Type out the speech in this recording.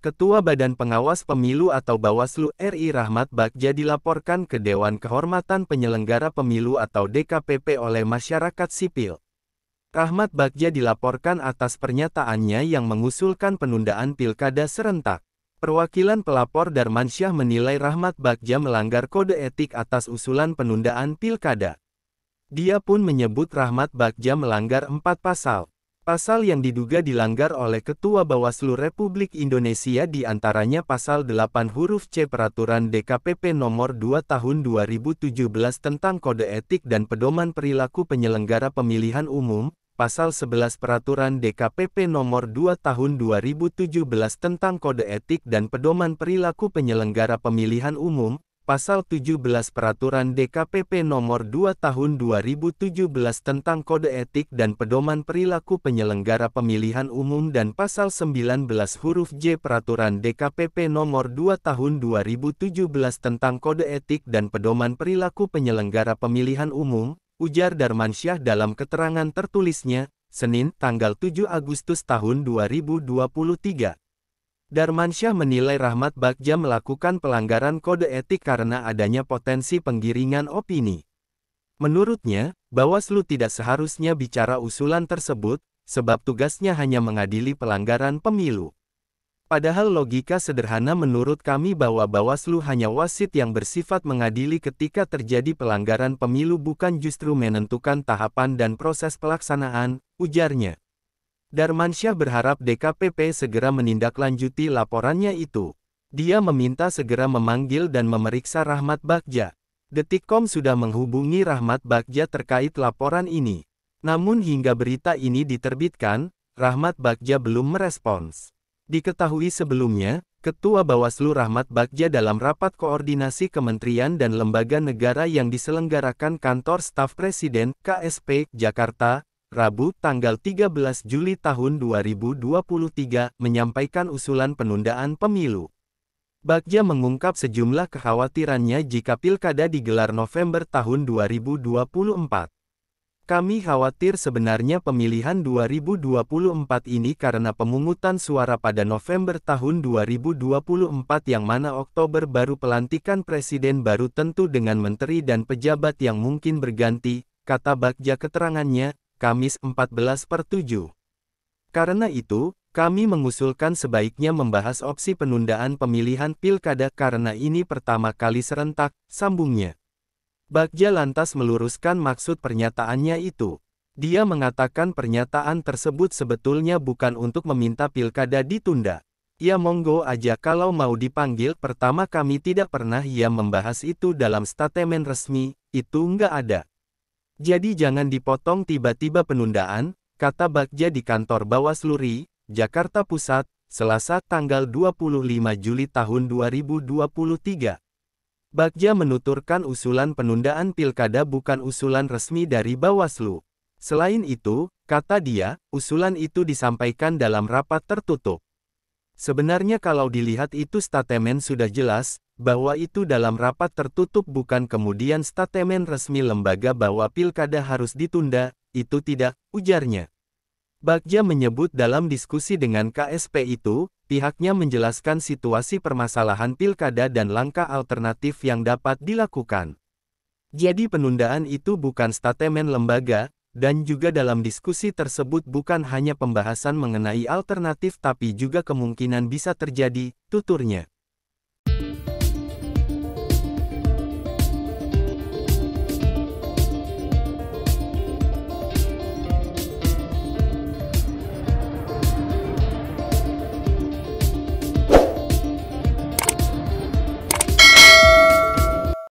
Ketua Badan Pengawas Pemilu atau Bawaslu RI Rahmat Bagja dilaporkan ke Dewan Kehormatan Penyelenggara Pemilu atau DKPP oleh masyarakat sipil. Rahmat Bagja dilaporkan atas pernyataannya yang mengusulkan penundaan pilkada serentak. Perwakilan pelapor Darmansyah menilai Rahmat Bagja melanggar kode etik atas usulan penundaan pilkada. Dia pun menyebut Rahmat Bagja melanggar 4 pasal. Pasal yang diduga dilanggar oleh Ketua Bawaslu Republik Indonesia diantaranya Pasal 8 huruf C Peraturan DKPP Nomor 2 Tahun 2017 tentang Kode Etik dan Pedoman Perilaku Penyelenggara Pemilihan Umum, Pasal 11 Peraturan DKPP Nomor 2 Tahun 2017 tentang Kode Etik dan Pedoman Perilaku Penyelenggara Pemilihan Umum, Pasal 17 Peraturan DKPP Nomor 2 Tahun 2017 tentang Kode Etik dan Pedoman Perilaku Penyelenggara Pemilihan Umum dan Pasal 19 huruf J Peraturan DKPP Nomor 2 Tahun 2017 tentang Kode Etik dan Pedoman Perilaku Penyelenggara Pemilihan Umum, ujar Darmansyah dalam keterangan tertulisnya, Senin, tanggal 7 Agustus tahun 2023. Darmansyah menilai Rahmat Bagja melakukan pelanggaran kode etik karena adanya potensi penggiringan opini. Menurutnya, Bawaslu tidak seharusnya bicara usulan tersebut, sebab tugasnya hanya mengadili pelanggaran pemilu. Padahal logika sederhana menurut kami bahwa Bawaslu hanya wasit yang bersifat mengadili ketika terjadi pelanggaran pemilu bukan justru menentukan tahapan dan proses pelaksanaan, ujarnya. Darmansyah berharap DKPP segera menindaklanjuti laporannya itu. Dia meminta segera memanggil dan memeriksa Rahmat Bagja. Detikcom sudah menghubungi Rahmat Bagja terkait laporan ini. Namun hingga berita ini diterbitkan, Rahmat Bagja belum merespons. Diketahui sebelumnya, Ketua Bawaslu Rahmat Bagja dalam rapat koordinasi kementerian dan lembaga negara yang diselenggarakan Kantor Staf Presiden, KSP, Jakarta, Rabu, tanggal 13 Juli tahun 2023, menyampaikan usulan penundaan pemilu. Bagja mengungkap sejumlah kekhawatirannya jika pilkada digelar November tahun 2024. Kami khawatir sebenarnya pemilihan 2024 ini karena pemungutan suara pada November tahun 2024 yang mana Oktober baru pelantikan presiden baru tentu dengan menteri dan pejabat yang mungkin berganti, kata Bagja keterangannya, Kamis 14/7. Karena itu, kami mengusulkan sebaiknya membahas opsi penundaan pemilihan pilkada karena ini pertama kali serentak, sambungnya. Bagja lantas meluruskan maksud pernyataannya itu. Dia mengatakan pernyataan tersebut sebetulnya bukan untuk meminta pilkada ditunda. Ya monggo aja kalau mau dipanggil, pertama kami tidak pernah membahas itu dalam statemen resmi, itu nggak ada. Jadi jangan dipotong tiba-tiba penundaan, kata Bagja di kantor Bawaslu RI, Jakarta Pusat, Selasa tanggal 25 Juli tahun 2023. Bagja menuturkan usulan penundaan pilkada bukan usulan resmi dari Bawaslu. Selain itu, kata dia, usulan itu disampaikan dalam rapat tertutup. Sebenarnya kalau dilihat itu statemen sudah jelas, bahwa itu dalam rapat tertutup bukan kemudian statemen resmi lembaga bahwa pilkada harus ditunda, itu tidak, ujarnya. Bagja menyebut dalam diskusi dengan KSP itu, pihaknya menjelaskan situasi permasalahan pilkada dan langkah alternatif yang dapat dilakukan. Jadi penundaan itu bukan statemen lembaga, dan juga dalam diskusi tersebut bukan hanya pembahasan mengenai alternatif tapi juga kemungkinan bisa terjadi, tuturnya.